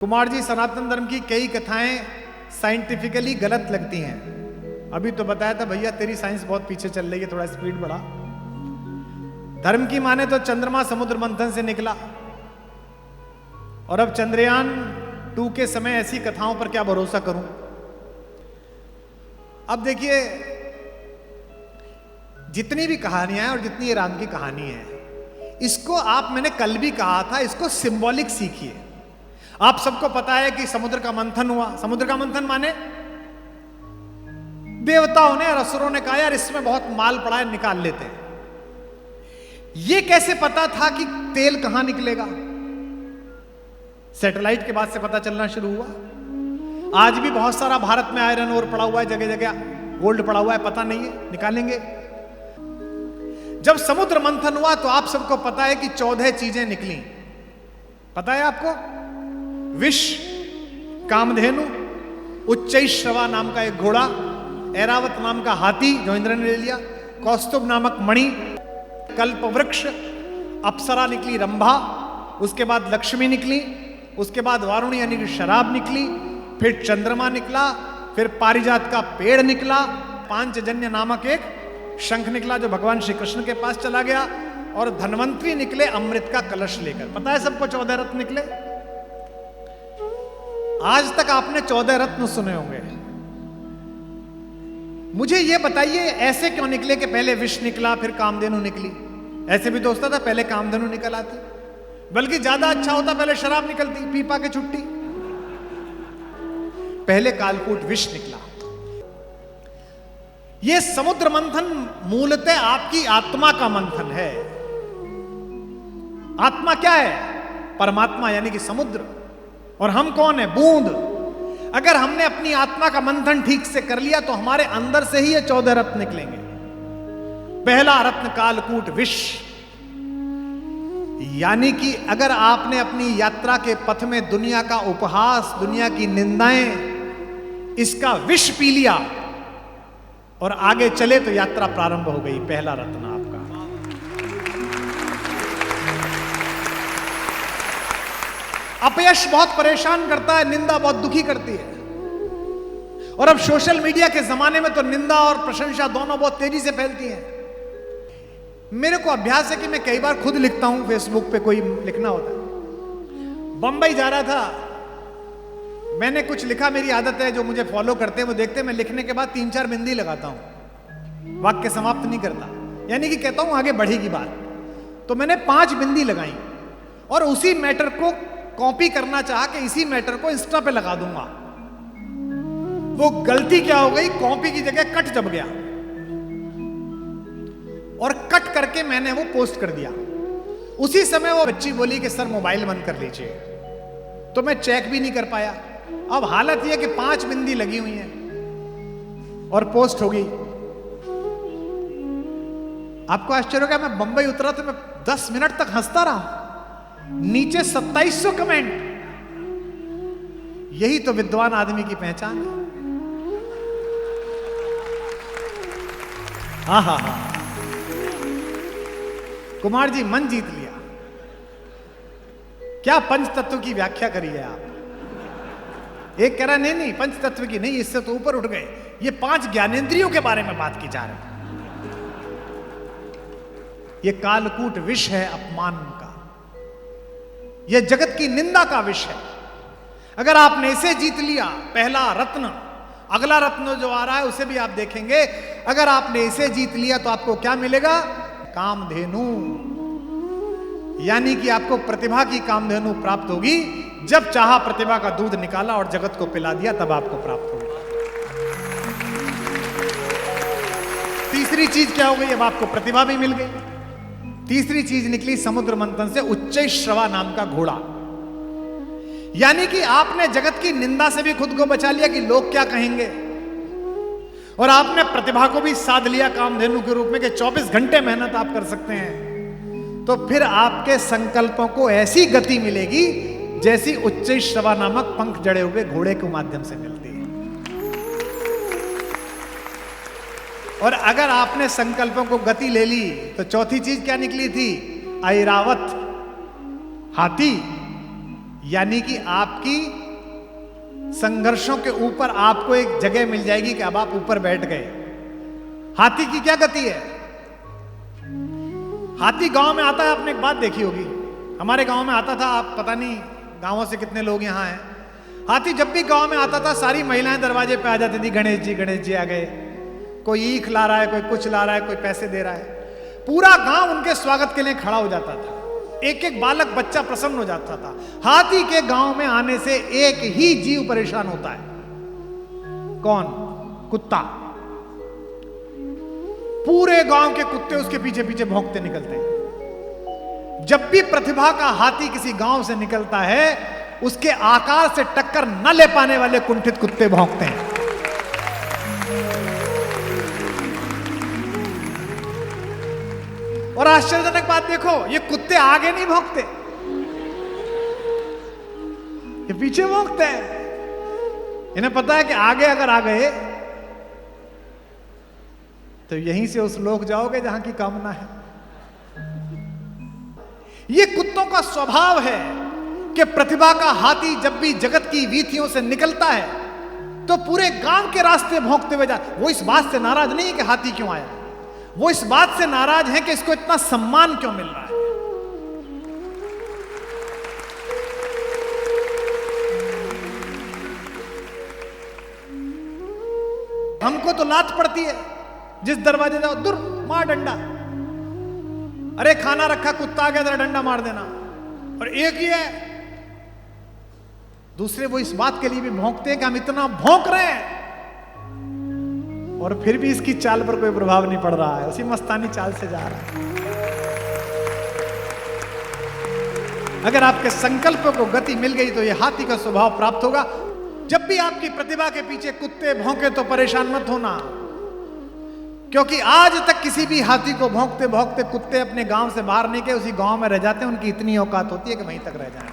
कुमार जी, सनातन धर्म की कई कथाएं साइंटिफिकली गलत लगती हैं। अभी तो बताया था भैया तेरी साइंस बहुत पीछे चल रही है, थोड़ा स्पीड बढ़ा। धर्म की माने तो चंद्रमा समुद्र मंथन से निकला, और अब चंद्रयान 2 के समय ऐसी कथाओं पर क्या भरोसा करूं। अब देखिए, जितनी भी कहानियां हैं और जितनी ये राम की कहानी है, इसको मैंने कल भी कहा था, इसको सिंबॉलिक सीखिए। आप सबको पता है कि समुद्र का मंथन हुआ। समुद्र का मंथन माने देवताओं ने और असुरों ने कहा यार इसमें बहुत माल पड़ा है, निकाल लेते हैं। ये कैसे पता था कि तेल कहां निकलेगा? सैटेलाइट के बाद से पता चलना शुरू हुआ। आज भी बहुत सारा भारत में आयरन ओर पड़ा हुआ है, जगह जगह गोल्ड पड़ा हुआ है, पता नहीं है, निकालेंगे। जब समुद्र मंथन हुआ तो आप सबको पता है कि 14 चीजें निकली। पता है आपको? विष, कामधेनु, उच्चैश्रवा नाम का एक घोड़ा, ऐरावत नाम का हाथी जो इंद्र ने ले लिया, कौस्तुभ नामक मणि, कल्प वृक्ष, अप्सरा निकली रंभा, उसके बाद लक्ष्मी निकली, उसके बाद वारुणी यानी कि शराब निकली, फिर चंद्रमा निकला, फिर पारिजात का पेड़ निकला, पांचजन्य नामक एक शंख निकला जो भगवान श्री कृष्ण के पास चला गया, और धन्वंतरी निकले अमृत का कलश लेकर। पता है सबको 14 रत्न निकले। आज तक आपने 14 रत्न सुने होंगे। मुझे यह बताइए ऐसे क्यों निकले कि पहले विष निकला फिर कामधेनु निकली? ऐसे भी तो होता था, पहले कामधेनु निकल आती, बल्कि ज्यादा अच्छा होता पहले शराब निकलती, पीपा के छुट्टी। पहले कालकूट विष निकला। यह समुद्र मंथन मूलतः आपकी आत्मा का मंथन है। आत्मा क्या है? परमात्मा यानी कि समुद्र, और हम कौन है? बूंद। अगर हमने अपनी आत्मा का मंथन ठीक से कर लिया तो हमारे अंदर से ही ये 14 रत्न निकलेंगे। पहला रत्न कालकूट विष, यानी कि अगर आपने अपनी यात्रा के पथ में दुनिया का उपहास, दुनिया की निंदाएं, इसका विष पी लिया और आगे चले तो यात्रा प्रारंभ हो गई। पहला रत्न आपका। अपयश बहुत परेशान करता है, निंदा बहुत दुखी करती है, और अब सोशल मीडिया के जमाने में तो निंदा और प्रशंसा दोनों बहुत तेजी से फैलती हैं। मेरे को अभ्यास है कि मैं कई बार खुद लिखता हूं, फेसबुक पे कोई लिखना होता है। बंबई जा रहा था, मैंने कुछ लिखा, मेरी आदत है, जो मुझे फॉलो करते हैं वो देखते हैं, मैं लिखने के बाद 3-4 बिंदी लगाता हूं, वाक्य समाप्त नहीं करता, यानी कि कहता हूं आगे बढ़ेगी बात। तो मैंने 5 बिंदी लगाई और उसी मैटर को कॉपी करना चाहा कि इसी मैटर को इंस्टा पे लगा दूंगा। वो गलती क्या हो गई, कॉपी की जगह कट जम गया, और कट करके मैंने वो पोस्ट कर दिया। उसी समय वो बच्ची बोली कि सर मोबाइल बंद कर लीजिए, तो मैं चेक भी नहीं कर पाया। अब हालत यह कि 5 बिंदी लगी हुई हैं और पोस्ट हो गई। आपको आश्चर्य होगा, मैं बंबई उतरा तो मैं 10 मिनट तक हंसता रहा। नीचे 2700 कमेंट। यही तो विद्वान आदमी की पहचान है। हा हा हा। कुमार जी मन जीत लिया। क्या पंच तत्व की व्याख्या करी है आप? एक कह रहा नहीं पंच तत्व की नहीं, इससे तो ऊपर उठ गए, ये 5 ज्ञानेंद्रियों के बारे में बात की जा रही है। ये कालकूट विष है अपमान का, यह जगत की निंदा का विष है। अगर आपने इसे जीत लिया, पहला रत्न, अगला रत्न जो आ रहा है उसे भी आप देखेंगे। अगर आपने इसे जीत लिया तो आपको क्या मिलेगा? कामधेनु, यानी कि आपको प्रतिभा की कामधेनु प्राप्त होगी। जब चाहा प्रतिभा का दूध निकाला और जगत को पिला दिया, तब आपको प्राप्त होगी। तीसरी चीज क्या हो गई? अब आपको प्रतिभा भी मिल गई। तीसरी चीज निकली समुद्र मंथन से, उच्चैश्रवा नाम का घोड़ा, यानी कि आपने जगत की निंदा से भी खुद को बचा लिया कि लोग क्या कहेंगे, और आपने प्रतिभा को भी साध लिया कामधेनु के रूप में कि 24 घंटे मेहनत आप कर सकते हैं। तो फिर आपके संकल्पों को ऐसी गति मिलेगी जैसी उच्चैश्रवा नामक पंख जड़े हुए घोड़े के माध्यम से मिलती है। और अगर आपने संकल्पों को गति ले ली तो चौथी चीज क्या निकली थी? ऐरावत हाथी, यानी कि आपकी संघर्षों के ऊपर आपको एक जगह मिल जाएगी कि अब आप ऊपर बैठ गए। हाथी की क्या गति है? हाथी गांव में आता है, आपने एक बात देखी होगी, हमारे गांव में आता था, आप पता नहीं गांवों से कितने लोग यहां हैं। हाथी जब भी गांव में आता था, सारी महिलाएं दरवाजे पे आ जाती थी, गणेश जी आ गए। कोई ईख ला रहा है, कोई कुछ ला रहा है, कोई पैसे दे रहा है। पूरा गांव उनके स्वागत के लिए खड़ा हो जाता था। एक एक बालक बच्चा प्रसन्न हो जाता था। हाथी के गांव में आने से एक ही जीव परेशान होता है, कौन? कुत्ता। पूरे गांव के कुत्ते उसके पीछे पीछे भौंकते निकलते हैं। जब भी प्रतिभा का हाथी किसी गांव से निकलता है, उसके आकार से टक्कर न ले पाने वाले कुंठित कुत्ते भौंकते हैं। और आश्चर्यजनक बात देखो, ये कुत्ते आगे नहीं भौंकते, ये पीछे भौंकते हैं। इन्हें पता है कि आगे अगर आ गए तो यहीं से उस लोक जाओगे जहां की कामना है। ये कुत्तों का स्वभाव है कि प्रतिभा का हाथी जब भी जगत की वीथियों से निकलता है तो पूरे गांव के रास्ते भौंकते हुए जा। वो इस बात से नाराज नहीं है कि हाथी क्यों आया, वो इस बात से नाराज है कि इसको इतना सम्मान क्यों मिल रहा है। हमको तो लात पड़ती है, जिस दरवाजे जाओ दूर मार डंडा, अरे खाना रखा कुत्ता आ गया जरा डंडा मार देना। और एक ही है, दूसरे वो इस बात के लिए भी भौंकते हैं कि हम इतना भौंक रहे हैं और फिर भी इसकी चाल पर कोई प्रभाव नहीं पड़ रहा है, उसी मस्तानी चाल से जा रहा है। अगर आपके संकल्प को गति मिल गई तो यह हाथी का स्वभाव प्राप्त होगा। जब भी आपकी प्रतिभा के पीछे कुत्ते भौंके तो परेशान मत होना, क्योंकि आज तक किसी भी हाथी को भौंकते भौंकते कुत्ते अपने गांव से बाहर नहीं गए, उसी गांव में रह जाते हैं। उनकी इतनी औकात होती है कि वहीं तक रह जाए,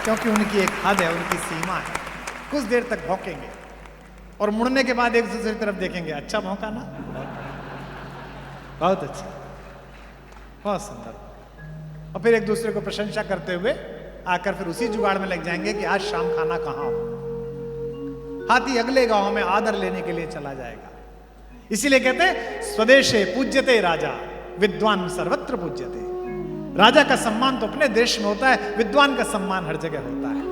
क्योंकि उनकी एक हद है, उनकी सीमा है। कुछ देर तक भौंकेंगे और मुड़ने के बाद एक दूसरे की तरफ देखेंगे, अच्छा भौंका ना, बहुत अच्छा, बहुत सुंदर। और फिर एक दूसरे को प्रशंसा करते हुए आकर फिर उसी जुगाड़ में लग जाएंगे कि आज शाम खाना कहां हो। हाथी अगले गांव में आदर लेने के लिए चला जाएगा। इसीलिए कहते हैं स्वदेशे पूज्यते राजा, विद्वान सर्वत्र पूज्यते। राजा का सम्मान तो अपने देश में होता है, विद्वान का सम्मान हर जगह होता है।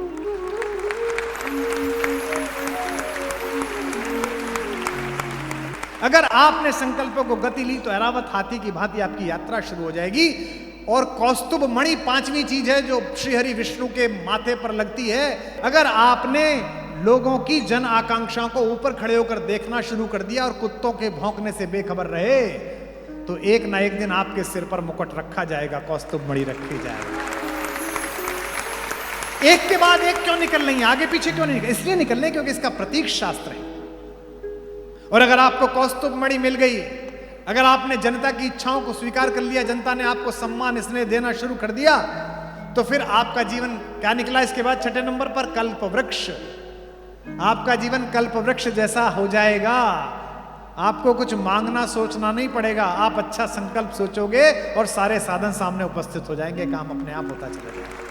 अगर आपने संकल्पों को गति ली तो ऐरावत हाथी की भांति आपकी यात्रा शुरू हो जाएगी। और कौस्तुभ मणि पांचवी चीज है जो श्रीहरि विष्णु के माथे पर लगती है। अगर आपने लोगों की जन आकांक्षाओं को ऊपर खड़े होकर देखना शुरू कर दिया और कुत्तों के भौंकने से बेखबर रहे, तो एक ना एक दिन आपके सिर पर मुकुट रखा जाएगा, कौस्तुभ मणि रखी जाएगी। एक के बाद एक क्यों निकल रही है, आगे पीछे क्यों नहीं? इसलिए निकल रहे क्योंकि इसका प्रतीक शास्त्र है। और अगर आपको कौस्तुभ मणि मिल गई, अगर आपने जनता की इच्छाओं को स्वीकार कर लिया, जनता ने आपको सम्मान स्नेह देना शुरू कर दिया, तो फिर आपका जीवन क्या निकला इसके बाद? छठे नंबर पर कल्प वृक्ष। आपका जीवन कल्प वृक्ष जैसा हो जाएगा। आपको कुछ मांगना सोचना नहीं पड़ेगा, आप अच्छा संकल्प सोचोगे और सारे साधन सामने उपस्थित हो जाएंगे, काम अपने आप होता चला जाएगा।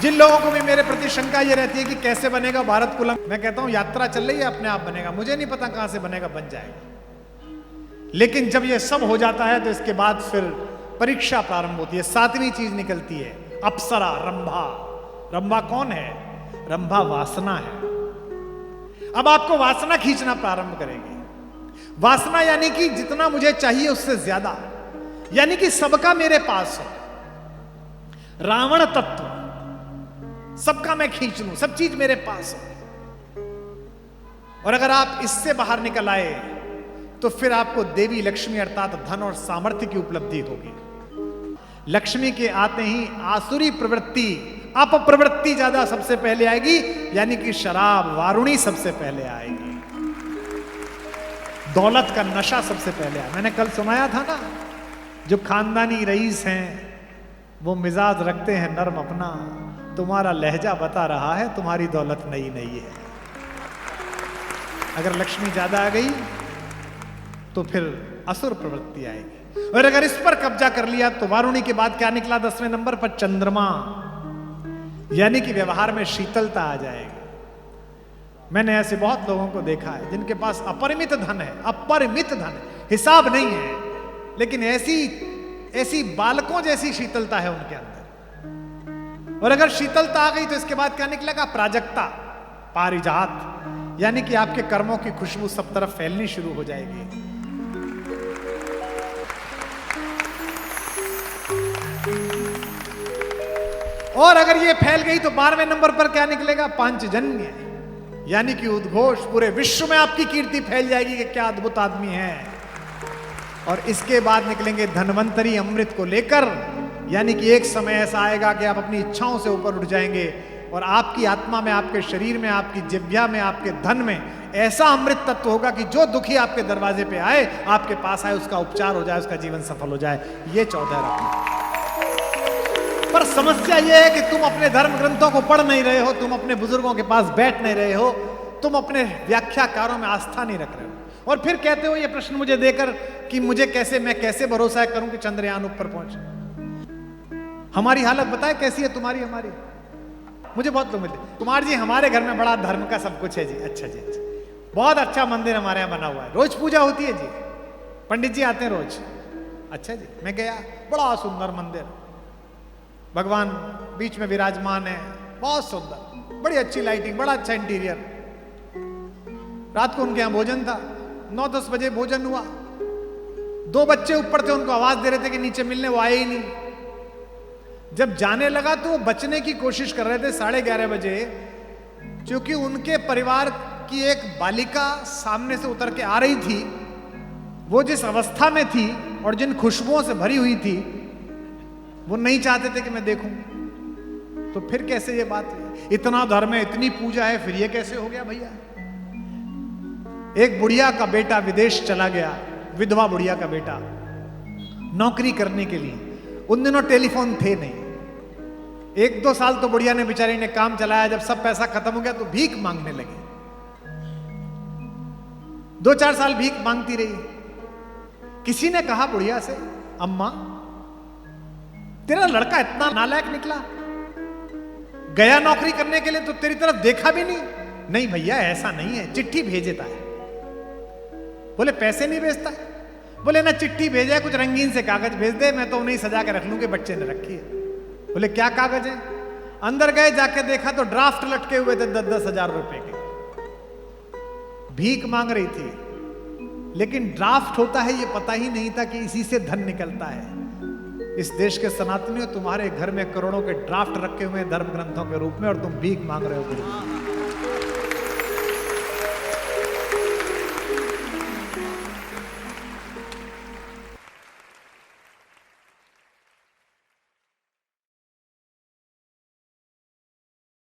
जिन लोगों को भी मेरे प्रति शंका ये रहती है कि कैसे बनेगा भारत कुलम, मैं कहता हूं यात्रा चल रही है, अपने आप बनेगा। मुझे नहीं पता कहां से बनेगा, बन जाएगा। लेकिन जब ये सब हो जाता है तो इसके बाद फिर परीक्षा प्रारंभ होती है। सातवीं चीज निकलती है, अप्सरा, रंभा। रंभा कौन है? रंभा वासना है। अब आपको वासना खींचना प्रारंभ करेगी। वासना यानी कि जितना मुझे चाहिए उससे ज्यादा, यानी कि सबका मेरे पास हो। रावण तत्व, सबका मैं खींच लूं, सब चीज मेरे पास हो। और अगर आप इससे बाहर निकल आए तो फिर आपको देवी लक्ष्मी अर्थात धन और सामर्थ्य की उपलब्धि होगी। लक्ष्मी के आते ही आसुरी प्रवृत्ति, अपप्रवृत्ति ज्यादा सबसे पहले आएगी, यानी कि शराब वारुणी सबसे पहले आएगी। दौलत का नशा सबसे पहले आएगा। मैंने कल सुनाया था ना, जो खानदानी रईस हैं वो मिजाज रखते हैं नर्म अपना, तुम्हारा लहजा बता रहा है तुम्हारी दौलत नई नई है। अगर लक्ष्मी ज्यादा आ गई तो फिर असुर प्रवृत्ति आएगी। और अगर इस पर कब्जा कर लिया तो वारुणी के बाद क्या निकला 10वें नंबर पर? चंद्रमा। यानी कि व्यवहार में शीतलता आ जाएगी। मैंने ऐसे बहुत लोगों को देखा है जिनके पास अपरिमित धन है, अपरिमित धन है, हिसाब नहीं है, लेकिन ऐसी बालकों जैसी शीतलता है उनके अंदर। और अगर शीतलता आ गई तो इसके बाद क्या निकलेगा? प्राजक्ता, पारिजात। यानी कि आपके कर्मों की खुशबू सब तरफ फैलनी शुरू हो जाएगी। और अगर ये फैल गई तो 12वें नंबर पर क्या निकलेगा? पांचजन्य। यानी कि उद्घोष, पूरे विश्व में आपकी कीर्ति फैल जाएगी कि क्या अद्भुत आदमी है। और इसके बाद निकलेंगे धन्वंतरी, अमृत को लेकर। यानी कि एक समय ऐसा आएगा कि आप अपनी इच्छाओं से ऊपर उठ जाएंगे और आपकी आत्मा में, आपके शरीर में, आपकी जिह्वा में, आपके धन में ऐसा अमृत तत्व होगा कि जो दुखी आपके दरवाजे पे आए, आपके पास आए, उसका उपचार हो जाए, उसका जीवन सफल हो जाए। ये 14 रत्न। पर समस्या यह है कि तुम अपने धर्म ग्रंथों को पढ़ नहीं रहे हो, तुम अपने बुजुर्गों के पास बैठ नहीं रहे हो, तुम अपने व्याख्याकारों में आस्था नहीं रख रहे हो। और फिर कहते हो ये प्रश्न मुझे देकर कि मैं कैसे भरोसा करूं कि चंद्रयान ऊपर पहुंचे। हमारी हालत बताए कैसी है तुम्हारी, हमारी। मुझे बहुत लोग मिलते, कुमार जी हमारे घर में बड़ा धर्म का सब कुछ है जी। अच्छा जी, अच्छा, बहुत अच्छा मंदिर हमारे यहाँ बना हुआ है, रोज पूजा होती है जी, पंडित जी आते हैं रोज। अच्छा जी, मैं गया, बड़ा सुंदर मंदिर, भगवान बीच में विराजमान है, बहुत सुंदर, बड़ी अच्छी लाइटिंग, बड़ा अच्छा इंटीरियर। रात को उनके यहाँ भोजन था, 9-10 बजे भोजन हुआ। 2 बच्चे ऊपर थे, उनको आवाज दे रहे थे कि नीचे मिलने, वो आए ही नहीं। जब जाने लगा तो वो बचने की कोशिश कर रहे थे 11:30 बजे, क्योंकि उनके परिवार की एक बालिका सामने से उतर के आ रही थी। वो जिस अवस्था में थी और जिन खुशबुओं से भरी हुई थी, वो नहीं चाहते थे कि मैं देखूं। तो फिर कैसे ये बात है? इतना धर्म है, इतनी पूजा है, फिर ये कैसे हो गया भैया? एक बुढ़िया का बेटा विदेश चला गया, विधवा बुढ़िया का बेटा, नौकरी करने के लिए। उन दिनों टेलीफोन थे नहीं। 1-2 साल तो बुढ़िया ने, बेचारी ने काम चलाया। जब सब पैसा खत्म हो गया तो भीख मांगने लगी। 2-4 साल भीख मांगती रही। किसी ने कहा बुढ़िया से, अम्मा तेरा लड़का इतना नालायक निकला, गया नौकरी करने के लिए तो तेरी तरफ देखा भी नहीं। नहीं भैया ऐसा नहीं है, चिट्ठी भेज देता है। बोले पैसे नहीं भेजता? बोले ना चिट्ठी भेजा, कुछ रंगीन से कागज भेज दे, मैं तो उन्हें सजा के रख लूंगी, बच्चे ने रखी है। बोले क्या कागज है? अंदर गए, जाके देखा तो ड्राफ्ट लटके हुए थे 10-10 हजार रुपए के। भीख मांग रही थी, लेकिन ड्राफ्ट होता है ये पता ही नहीं था कि इसी से धन निकलता है। इस देश के सनातनियों, तुम्हारे घर में करोड़ों के ड्राफ्ट रखे हुए हैं धर्म ग्रंथों के रूप में, और तुम भीख मांग रहे हो।